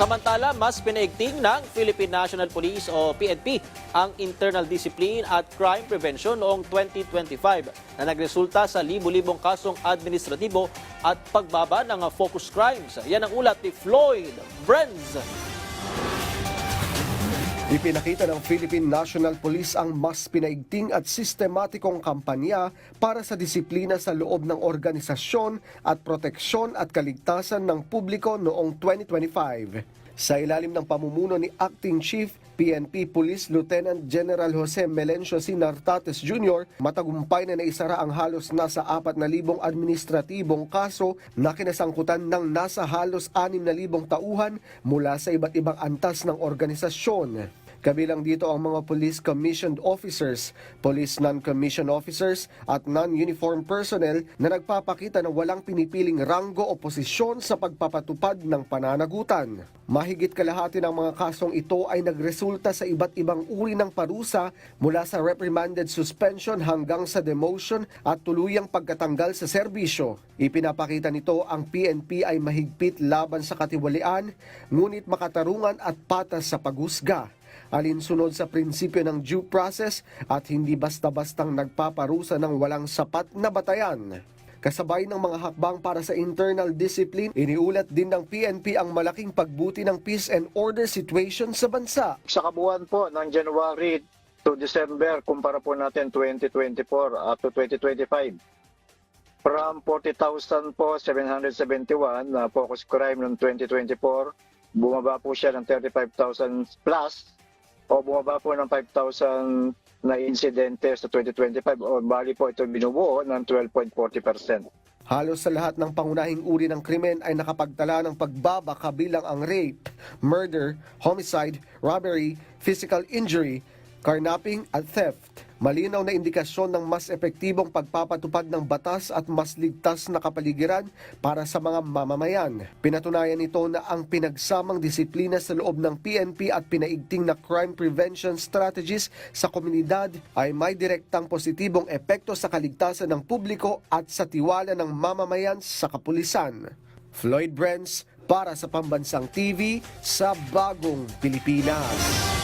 Samantala, mas pinaigting ng Philippine National Police o PNP ang internal discipline at crime prevention noong 2025 na nagresulta sa libu-libong kasong administratibo at pagbaba ng focus crimes. Yan ang ulat ni Floyd Brenz. Ipinakita ng Philippine National Police ang mas pinaigting at sistematikong kampanya para sa disiplina sa loob ng organisasyon at proteksyon at kaligtasan ng publiko noong 2025. Sa ilalim ng pamumuno ni Acting Chief PNP Police Lieutenant General Jose Melencio C. Nartates Jr., matagumpay na naisara ang halos nasa 4,000 administratibong kaso na kinasangkutan ng nasa halos 6,000 tauhan mula sa iba't ibang antas ng organisasyon. Kabilang dito ang mga police commissioned officers, police non-commissioned officers at non-uniform personnel na nagpapakita na walang pinipiling ranggo o posisyon sa pagpapatupad ng pananagutan. Mahigit kalahati ng mga kasong ito ay nagresulta sa iba't ibang uri ng parusa mula sa reprimanded suspension hanggang sa demotion at tuluyang pagkatanggal sa serbisyo. Ipinapakita nito ang PNP ay mahigpit laban sa katiwalian, ngunit makatarungan at patas sa paghusga, alinsunod sa prinsipyo ng due process at hindi basta-bastang nagpaparusa ng walang sapat na batayan. Kasabay ng mga hakbang para sa internal discipline, iniulat din ng PNP ang malaking pagbuti ng peace and order situation sa bansa. Sa kabuuan po ng January to December, kumpara po natin 2024 up to 2025. From 40,000 po, 771 na focus crime noong 2024, bumaba po siya ng 35,000 plus o bumaba po ng 5,000 na insidente sa 2025 o bali po ito binubuo ng 12.40%. Halos sa lahat ng pangunahing uri ng krimen ay nakapagtala ng pagbaba kabilang ang rape, murder, homicide, robbery, physical injury, carnapping at theft. Malinaw na indikasyon ng mas epektibong pagpapatupad ng batas at mas ligtas na kapaligiran para sa mga mamamayan. Pinatunayan nito na ang pinagsamang disiplina sa loob ng PNP at pinaigting na crime prevention strategies sa komunidad ay may direktang positibong epekto sa kaligtasan ng publiko at sa tiwala ng mamamayan sa kapulisan. Floyd Brenz para sa Pambansang TV sa Bagong Pilipinas.